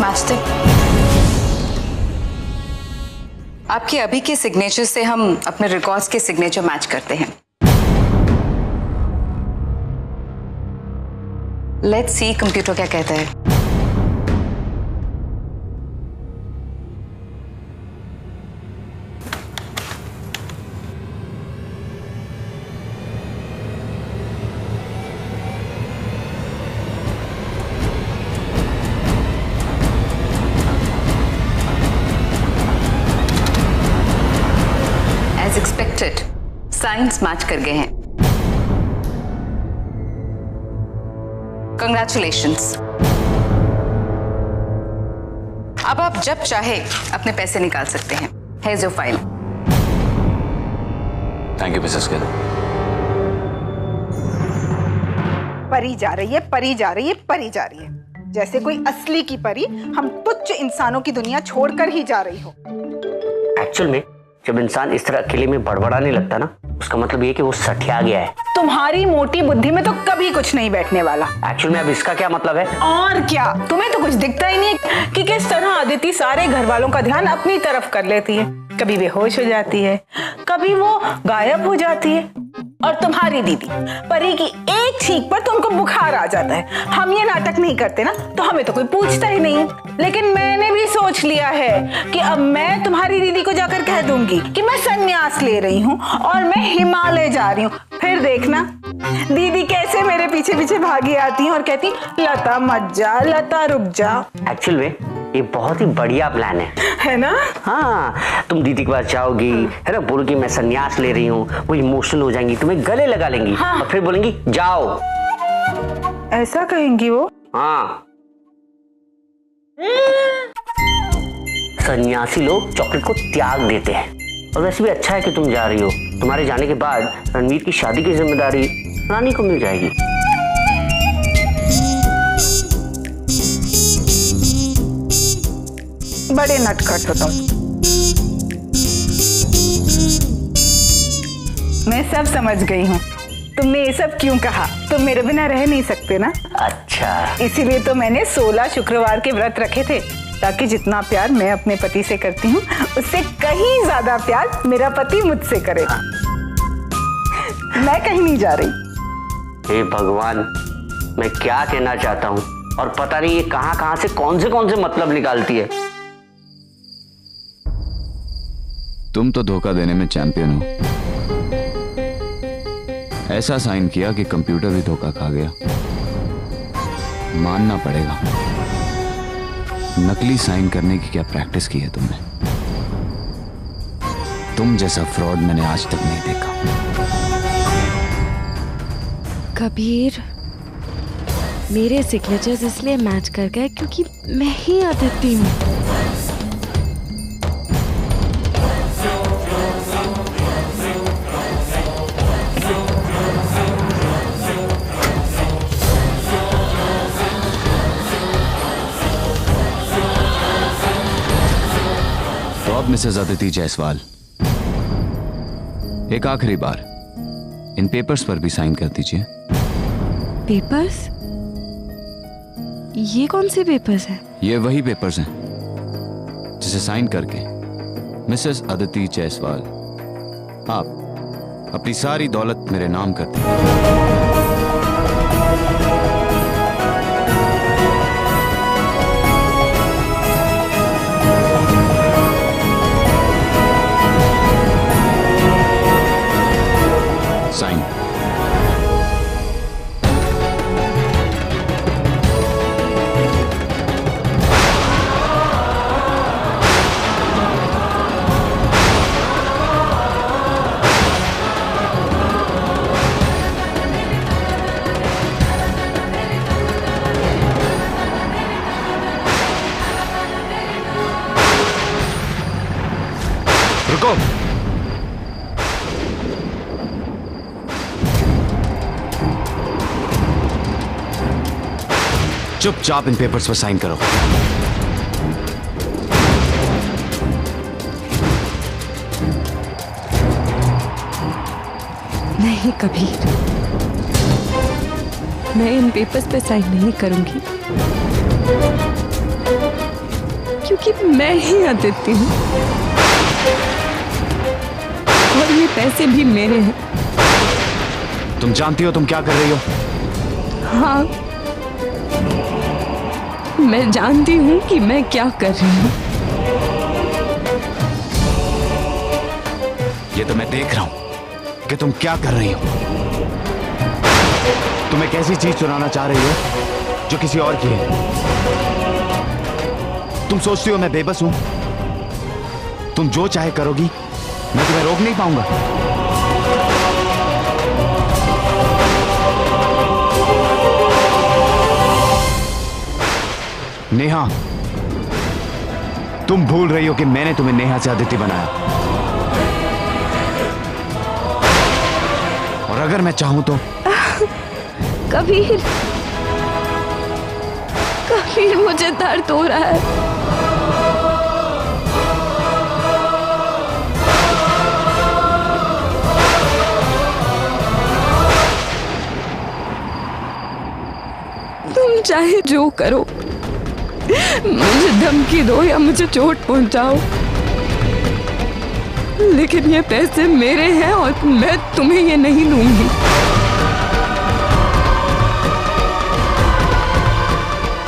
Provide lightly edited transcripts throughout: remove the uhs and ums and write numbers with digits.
Match थे। आपके अभी के सिग्नेचर से हम अपने रिकॉर्ड्स के सिग्नेचर मैच करते हैं। लेट्स सी कंप्यूटर क्या कहता है। As expected, साइंस मैच कर गए हैं। कंग्रेचुलेशंस। अब आप जब चाहे अपने पैसे निकाल सकते हैं। Here's your file। Thank you Mrs Gill. परी जा रही है, परी जा रही है, परी जा रही है, जैसे कोई असली की परी हम तुच्छ इंसानों की दुनिया छोड़कर ही जा रही हो। एक्चुअल में जब इंसान इस तरह अकेले में बड़बड़ाने लगता ना, उसका मतलब ये कि वो सठिया गया है। तुम्हारी मोटी बुद्धि में तो कभी कुछ नहीं बैठने वाला। एक्चुअल में अब इसका क्या मतलब है? और क्या, तुम्हें तो कुछ दिखता ही नहीं है कि किस तरह अदिति सारे घर वालों का ध्यान अपनी तरफ कर लेती है। कभी बेहोश हो जाती है, कभी वो गायब हो जाती है, और तुम्हारी दीदी परी की एक छींक पर तो उनको बुखार आ जाता है। हम ये नाटक नहीं करते ना तो हमें तो कोई पूछता ही नहीं। लेकिन मैंने भी सोच लिया है कि अब मैं तुम्हारी दीदी को जाकर कह दूंगी कि मैं संन्यास ले रही हूँ और मैं हिमालय जा रही हूँ। फिर देखना दीदी कैसे मेरे पीछे पीछे भागी आती है और कहती लता मत जा, लता रुक जा। एक्चुअल में ये बहुत ही बढ़िया प्लान है ना? हाँ, तुम दीदी के पास जाओगी, है ना, बोलोगी मैं संन्यास ले रही हूँ, वो इमोशनल हो जाएंगी, तुम्हें गले लगा लेंगी। हाँ। और फिर बोलेंगी जाओ। ऐसा कहेंगी वो? हाँ। सन्यासी लोग चॉकलेट को त्याग देते हैं। और वैसे भी अच्छा है कि तुम जा रही हो। तुम्हारे जाने के बाद रणवीर की शादी की जिम्मेदारी रानी को मिल जाएगी। बड़े नटखट हो तुम। मैं सब समझ गई हूँ तुमने ये सब क्यों कहा। तुम मेरे बिना रह नहीं सकते ना। अच्छा, इसीलिए तो मैंने 16 शुक्रवार के व्रत रखे थे, ताकि जितना प्यार मैं अपने पति से करती हूँ उससे कहीं ज्यादा प्यार मेरा पति मुझसे करे। मैं कहीं नहीं जा रही। हे भगवान, मैं क्या कहना चाहता हूँ और पता नहीं ये कहाँ से कौन से मतलब निकालती है। तुम तो धोखा देने में चैंपियन हो। ऐसा साइन किया कि कंप्यूटर भी धोखा खा गया। मानना पड़ेगा, नकली साइन करने की क्या प्रैक्टिस की है तुमने। तुम जैसा फ्रॉड मैंने आज तक नहीं देखा। कबीर, मेरे सिग्नेचर्स इसलिए मैच कर गए क्योंकि मैं ही अदिति हूँ। मिसेस अदिति जायसवाल, एक आखिरी बार इन पेपर्स पर भी साइन कर दीजिए। पेपर्स? ये कौन से पेपर्स हैं? ये वही पेपर्स हैं जिसे साइन करके मिसेस अदिति जायसवाल आप अपनी सारी दौलत मेरे नाम कर दें। साइन। रुको। चुपचाप इन पेपर्स पर साइन करो। नहीं कबीर, मैं इन पेपर्स पे साइन नहीं करूंगी। कि मैं ही अदिति हूँ और ये पैसे भी मेरे हैं। तुम जानती हो तुम क्या कर रही हो? हाँ, मैं जानती हूँ कि मैं क्या कर रही हूँ। ये तो मैं देख रहा हूं कि तुम क्या कर रही हो। तुम एक ऐसी चीज चुराना चाह रही हो जो किसी और की है। तुम सोचती हो मैं बेबस हूं? तुम जो चाहे करोगी, मैं तुम्हें रोक नहीं पाऊंगा। नेहा, तुम भूल रही हो कि मैंने तुम्हें नेहा से अदिति बनाया। और अगर मैं चाहूं तो कबीर, कबीर मुझे दर्द हो रहा है। तुम चाहे जो करो, मुझे धमकी दो या मुझे चोट पहुंचाओ, लेकिन ये पैसे मेरे हैं और मैं तुम्हें ये नहीं दूंगी।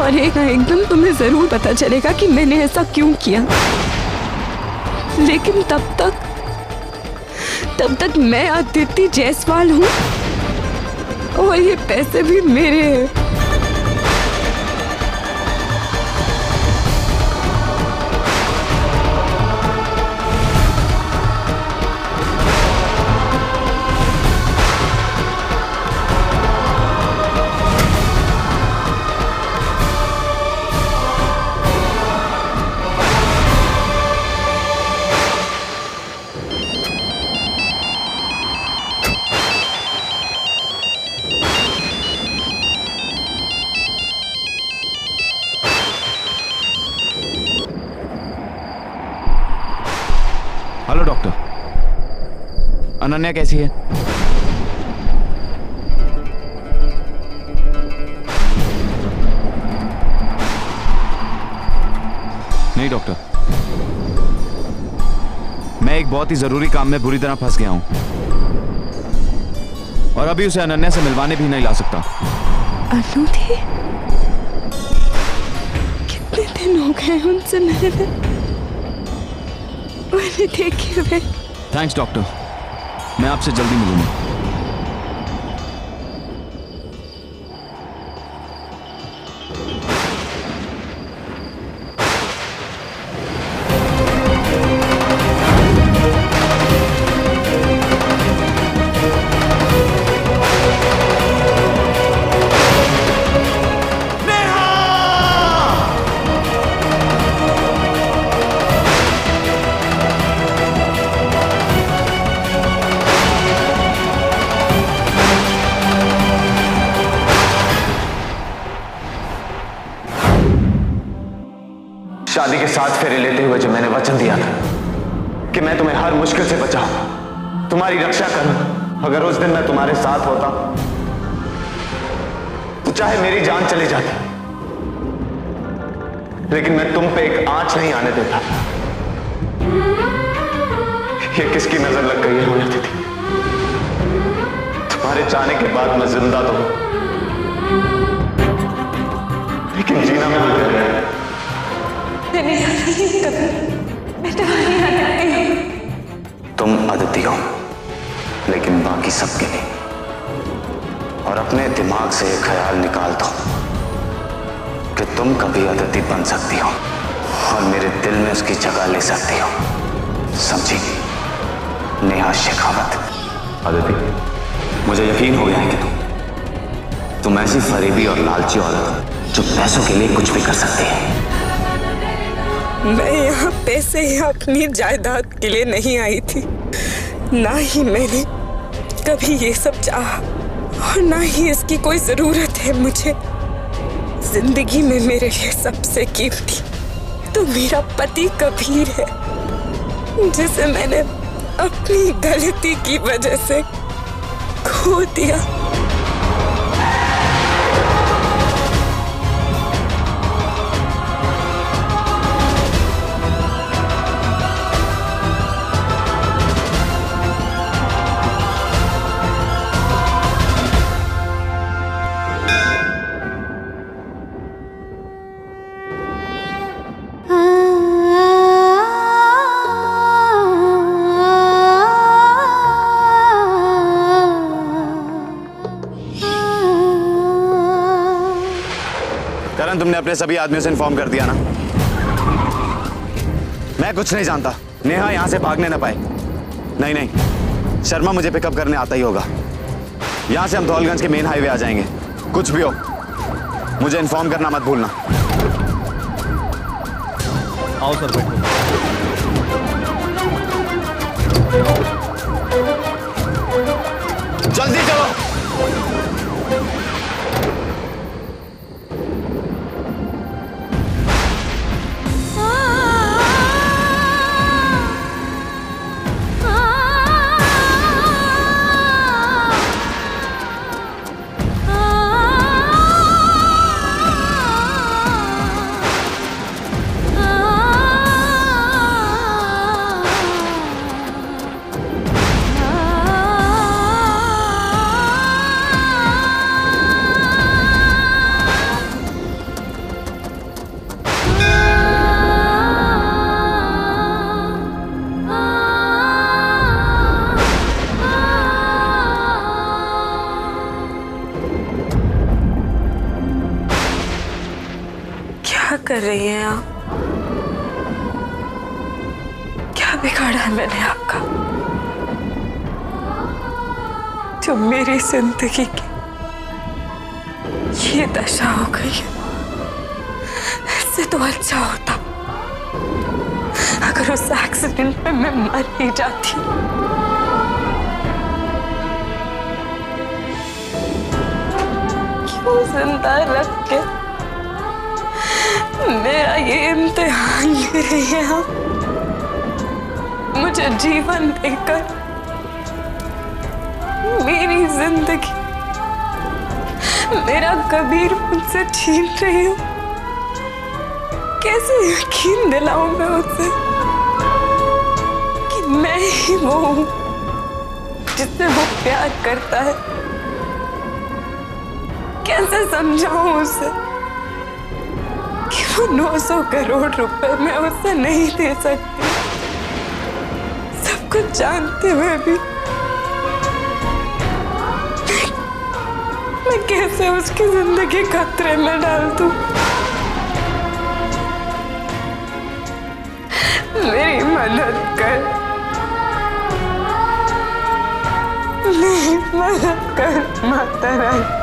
और एक ना एक दिन तुम्हें जरूर पता चलेगा कि मैंने ऐसा क्यों किया, लेकिन तब तक मैं अदिति जायसवाल हूँ और ये पैसे भी मेरे हैं। हेलो डॉक्टर, अनन्या कैसी है? नहीं डॉक्टर, मैं एक बहुत ही जरूरी काम में बुरी तरह फंस गया हूं और अभी उसे अनन्या से मिलवाने भी नहीं ला सकता। अनु थी? कितने दिन हो गए उनसे मिले उन्हें देखे हुए। थैंक्स डॉक्टर, मैं आपसे जल्दी मिलूंगा। शादी के 7 फेरे लेते हुए जो मैंने वचन दिया था कि मैं तुम्हें हर मुश्किल से बचाऊं, तुम्हारी रक्षा करूं, अगर उस दिन मैं तुम्हारे साथ होता तो चाहे मेरी जान चली जाती, लेकिन मैं तुम पे एक आंच नहीं आने देता। ये किसकी नजर लग गई है मुझे अदिति? तुम्हारे जाने के बाद मैं जिंदा तो हूं, लेकिन जीना मैं भूल गया। तुम अदिति हो, लेकिन बाकी सबके लिए। और अपने दिमाग से एक ख्याल निकाल दो कि तुम कभी अदिति बन सकती हो और मेरे दिल में उसकी जगह ले सकती हो। समझी? नेहा शेखावत। अदिति, मुझे यकीन हो गया है कि तुम ऐसी फरेबी और लालची औरत हो जो पैसों के लिए कुछ भी कर सकती है। मैं यहाँ पैसे या अपनी जायदाद के लिए नहीं आई थी, ना ही मैंने कभी ये सब चाहा और ना ही इसकी कोई जरूरत है मुझे। जिंदगी में मेरे लिए सबसे कीमती तो मेरा पति कबीर है, जिसे मैंने अपनी गलती की वजह से खो दिया। अपने सभी आदमियों से इन्फॉर्म कर दिया ना? मैं कुछ नहीं जानता। नेहा यहां से भागने ना पाए। नहीं नहीं, शर्मा मुझे पिकअप करने आता ही होगा। यहां से हम धौलगंज के मेन हाईवे आ जाएंगे। कुछ भी हो मुझे इन्फॉर्म करना मत भूलना। आओ सर, बैठो। जल्दी चलो। क्या कर रही हैं आप? क्या बिगाड़ा है मैंने आपका जो मेरी जिंदगी की ये दशा हो गई है? इससे तो अच्छा होता अगर उस एक्सीडेंट में मैं मर ही जाती। क्यों जिंदा रख के मेरा ये इम्तिहान ले रही है आप? मुझे जीवन देकर मेरी जिंदगी मेरा कबीर मुझसे छीन रही हो। कैसे यकीन दिलाऊं मैं उसे कि मैं ही वो हूं जिससे वो प्यार करता है? कैसे समझाऊं उसे कि वो 900 करोड़ रुपए मैं उसे नहीं दे सकती? सब कुछ जानते हुए भी मैं कैसे उसकी जिंदगी खतरे में डाल दूं? मेरी मदद कर, मेरी मदद कर माता रानी।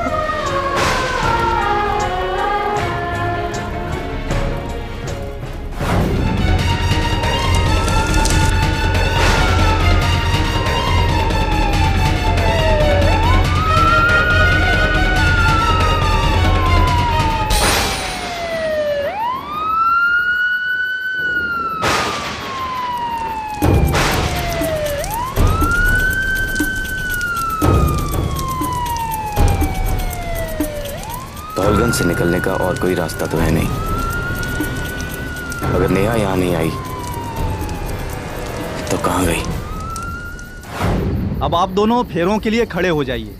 धौलगंज से निकलने का और कोई रास्ता तो है नहीं। अगर नेहा यहां नहीं आई तो कहां गई? अब आप दोनों फेरों के लिए खड़े हो जाइए।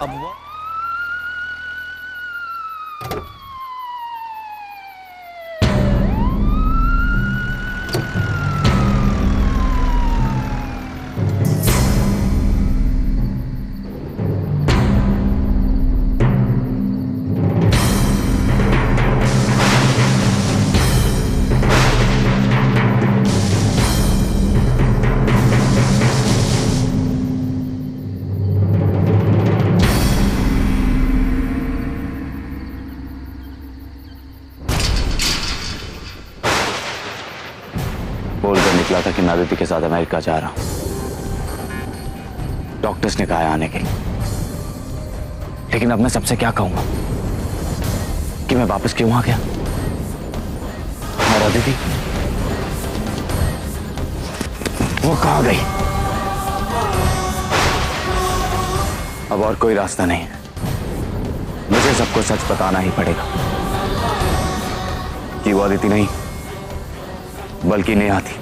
अब बोलकर निकला था कि मैं आदित्य के साथ अमेरिका जा रहा हूं। डॉक्टर्स ने कहा है आने के लिए, लेकिन अब मैं सबसे क्या कहूंगा कि मैं वापस क्यों आ गया? और अदिति वो कहां गई? अब और कोई रास्ता नहीं है, मुझे सबको सच बताना ही पड़ेगा कि वो अदिति नहीं बल्कि नेहा थी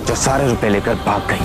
जो सारे रुपए लेकर भाग गई।